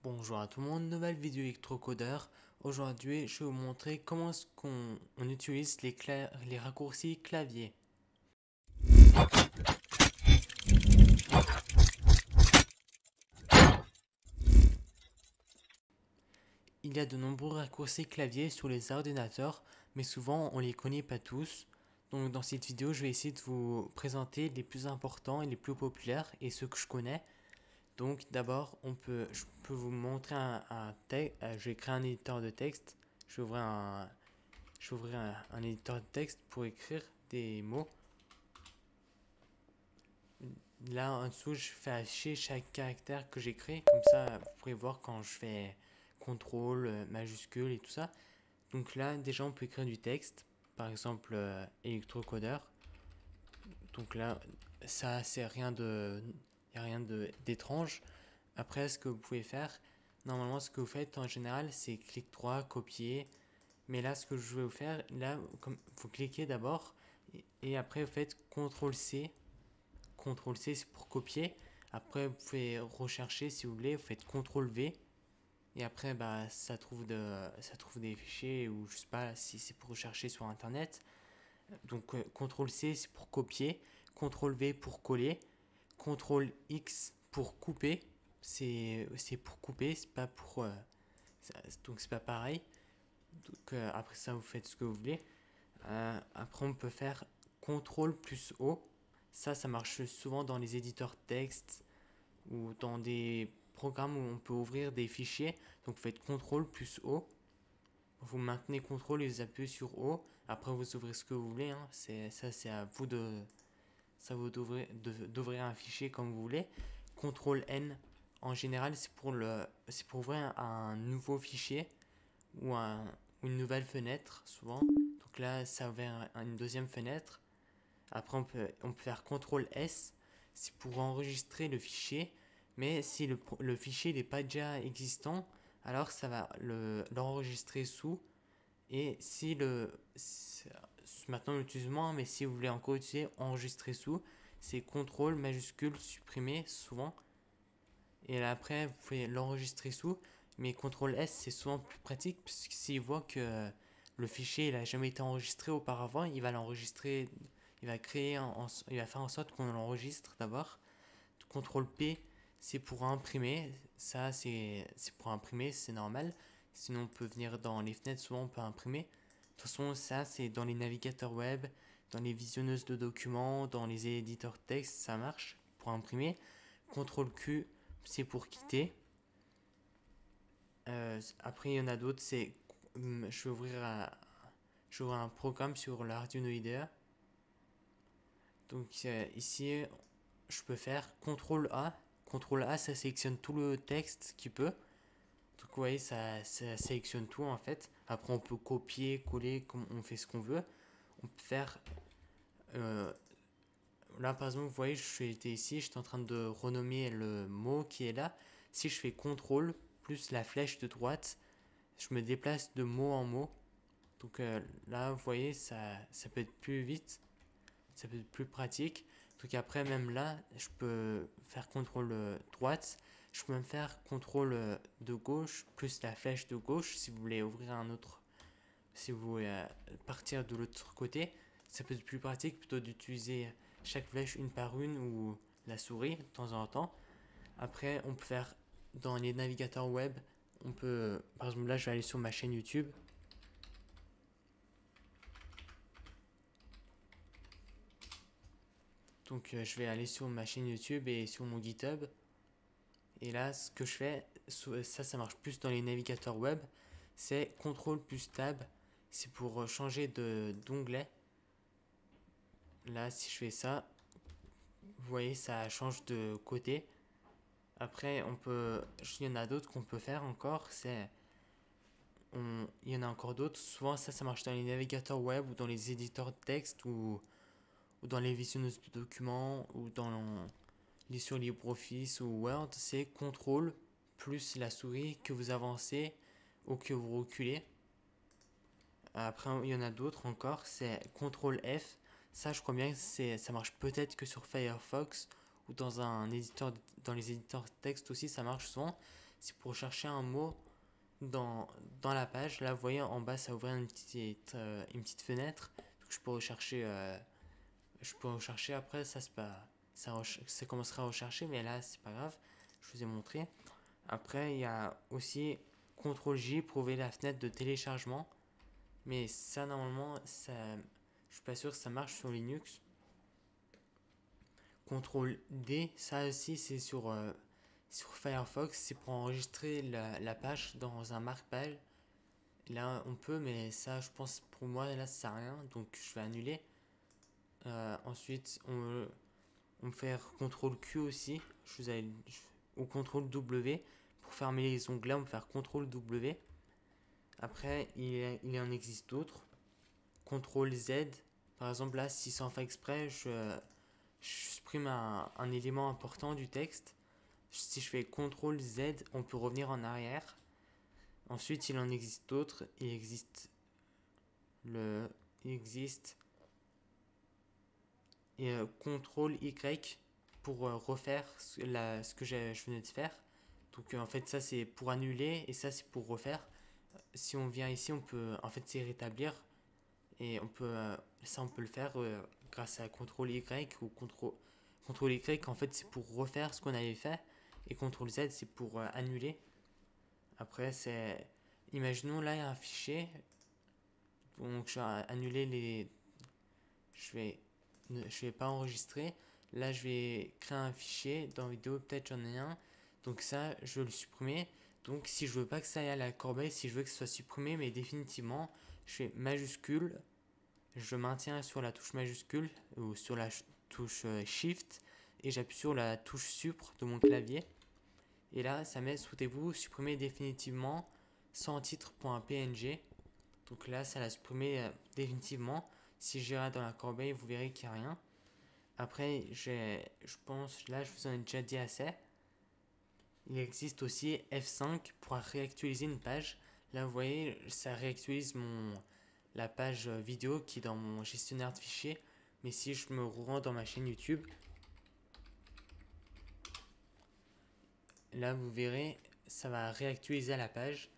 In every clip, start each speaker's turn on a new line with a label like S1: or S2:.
S1: Bonjour à tout le monde, nouvelle vidéo électrocodeur. Aujourd'hui, je vais vous montrer comment est-ce qu'on utilise les raccourcis clavier. Il y a de nombreux raccourcis clavier sur les ordinateurs, mais souvent on les connaît pas tous. Donc dans cette vidéo, je vais essayer de vous présenter les plus importants et les plus populaires et ceux que je connais. Donc d'abord, je peux vous montrer un texte. Je vais créer un éditeur de texte. Je vais ouvrir un éditeur de texte pour écrire des mots. Là en dessous, je fais afficher chaque caractère que j'ai créé. Comme ça, vous pourrez voir quand je fais contrôle, majuscule et tout ça. Donc là, déjà, on peut écrire du texte. Par exemple, électrocodeur. Donc là, ça, c'est rien de, y a rien d'étrange. Après, ce que vous pouvez faire, normalement, ce que vous faites en général, c'est clic droit, copier. Mais là, ce que je vais vous faire, là, vous cliquez d'abord et après, vous faites CTRL C. CTRL C, c'est pour copier. Après, vous pouvez rechercher si vous voulez, vous faites CTRL V. Et après, bah, ça trouve des fichiers ou je sais pas si c'est pour rechercher sur internet. Donc, CTRL C, c'est pour copier. CTRL V pour coller. CTRL X pour couper. C'est pour couper, c'est pas pour. Donc, c'est pas pareil. Donc, après ça, vous faites ce que vous voulez. Après, on peut faire CTRL plus O. Ça marche souvent dans les éditeurs texte ou dans des programmes où on peut ouvrir des fichiers. Donc, vous faites CTRL plus O. Vous maintenez CTRL et vous appuyez sur O. Après, vous ouvrez ce que vous voulez. Hein. C'est à vous d'ouvrir un fichier comme vous voulez. CTRL N, en général, c'est pour ouvrir un nouveau fichier ou une nouvelle fenêtre, souvent. Donc là, ça ouvre une deuxième fenêtre. Après, on peut faire CTRL S, c'est pour enregistrer le fichier. Mais si le fichier n'est pas déjà existant, alors ça va l'enregistrer sous. Et maintenant on l'utilise moins, mais si vous voulez encore utiliser enregistrer sous, c'est CTRL majuscule supprimer souvent. Et là après, vous pouvez l'enregistrer sous, mais CTRL S c'est souvent plus pratique, puisque s'il voit que le fichier n'a jamais été enregistré auparavant, il va l'enregistrer, il va il va faire en sorte qu'on l'enregistre d'abord. CTRL P c'est pour imprimer, ça c'est pour imprimer, c'est normal. Sinon on peut venir dans les fenêtres, souvent on peut imprimer. De toute façon ça c'est dans les navigateurs web, dans les visionneuses de documents, dans les éditeurs texte, ça marche pour imprimer. CTRL Q c'est pour quitter. Après, il y en a d'autres. Je vais ouvrir un programme sur l'Arduino IDE. Donc, ici, je peux faire CTRL A. CTRL A, ça sélectionne tout le texte qu'il peut. Donc, vous voyez, ça sélectionne tout en fait. Après, on peut copier, coller, on fait ce qu'on veut. On peut faire. euh, Là, par exemple, vous voyez, j'étais ici, j'étais en train de renommer le mot qui est là. Si je fais CTRL plus la flèche de droite, je me déplace de mot en mot. Donc là, vous voyez, ça peut être plus vite, ça peut être plus pratique. Donc après, même là, je peux faire CTRL droite. Je peux même faire CTRL de gauche plus la flèche de gauche si vous voulez ouvrir un autre. Si vous voulez partir de l'autre côté, ça peut être plus pratique plutôt d'utiliser chaque flèche une par une ou la souris de temps en temps. Après, on peut faire dans les navigateurs web, par exemple là, je vais aller sur ma chaîne YouTube. Donc je vais aller sur ma chaîne YouTube et sur mon GitHub. Et là, ce que je fais, ça marche plus dans les navigateurs web, c'est CTRL plus Tab. C'est pour changer d'onglet. Là, si je fais ça, vous voyez, ça change de côté. Après, il y en a d'autres qu'on peut faire encore. Il y en a encore d'autres. Souvent, ça marche dans les navigateurs web ou dans les éditeurs de texte ou dans les visionneuses de documents ou sur LibreOffice ou Word. C'est CTRL plus la souris que vous avancez ou que vous reculez. Après, il y en a d'autres encore. C'est CTRL F. Ça, je crois bien que ça marche peut-être que sur Firefox ou dans les éditeurs de texte aussi, ça marche souvent. c'est pour chercher un mot dans la page. Là, vous voyez, en bas, ça ouvre une petite fenêtre. Donc, je peux rechercher après, ça, c'est pas, ça commencera à rechercher, mais là, c'est pas grave. Je vous ai montré. Après, il y a aussi CTRL-J pour ouvrir la fenêtre de téléchargement. Mais ça, normalement, je suis pas sûr que ça marche sur Linux. CTRL-D, ça aussi, c'est sur Firefox. C'est pour enregistrer la page dans un marque-page. Là, on peut, mais ça, je pense, pour moi, là, ça sert à rien. Donc, je vais annuler. Ensuite, on peut faire CTRL-Q aussi. Ou CTRL-W. Pour fermer les onglets, on peut faire CTRL-W. Après, il en existe d'autres. CTRL-Z. Par exemple, là, si sans faire exprès, je supprime un élément important du texte. Si je fais CTRL-Z, on peut revenir en arrière. Ensuite, il en existe d'autres. Il existe CTRL-Y pour refaire ce que je venais de faire. Donc en fait ça c'est pour annuler et ça c'est pour refaire. Si on vient ici on peut en fait c'est rétablir et on peut le faire grâce à CTRL-Y ou CTRL-Y en fait c'est pour refaire ce qu'on avait fait et CTRL-Z c'est pour annuler. Après imaginons là il y a un fichier donc je vais annuler je vais pas enregistrer. Là, je vais créer un fichier dans vidéo, peut-être j'en ai un. Donc ça, je veux le supprimer. Donc si je veux pas que ça aille à la corbeille, si je veux que ce soit supprimé, mais définitivement, je fais majuscule. Je maintiens sur la touche majuscule ou sur la touche Shift et j'appuie sur la touche Supr de mon clavier. Et là, ça met, souhaitez-vous supprimer définitivement sans titre.png. Donc là, ça l'a supprimé définitivement. Si j'irai dans la corbeille, vous verrez qu'il n'y a rien. Après, je pense, là, je vous en ai déjà dit assez. Il existe aussi F5 pour réactualiser une page. Là, vous voyez, ça réactualise la page vidéo qui est dans mon gestionnaire de fichiers. Mais si je me rends dans ma chaîne YouTube, là, vous verrez, ça va réactualiser la page.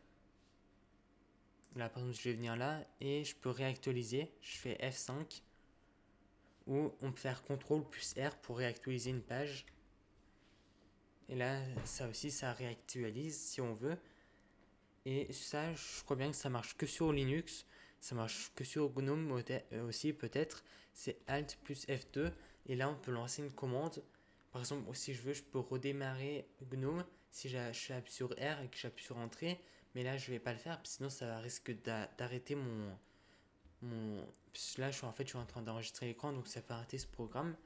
S1: Là, par exemple, je vais venir là et je peux réactualiser. Je fais F5. Ou on peut faire CTRL plus R pour réactualiser une page. Et là, ça aussi, ça réactualise si on veut. Et ça, je crois bien que ça marche que sur Linux. Ça marche que sur GNOME aussi, peut-être. C'est Alt plus F2. Et là, on peut lancer une commande. Par exemple, si je veux, je peux redémarrer GNOME si j'appuie sur R et que j'appuie sur Entrée. Mais là, je vais pas le faire, sinon ça risque d'arrêter là, je suis en train d'enregistrer l'écran, donc ça peut arrêter ce programme.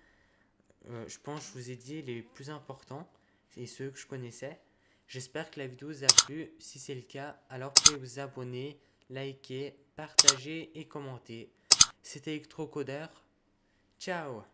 S1: Je pense que je vous ai dit les plus importants et ceux que je connaissais. J'espère que la vidéo vous a plu. Si c'est le cas, alors pouvez vous abonner, liker, partager et commenter. C'était Electrocodeur. Ciao!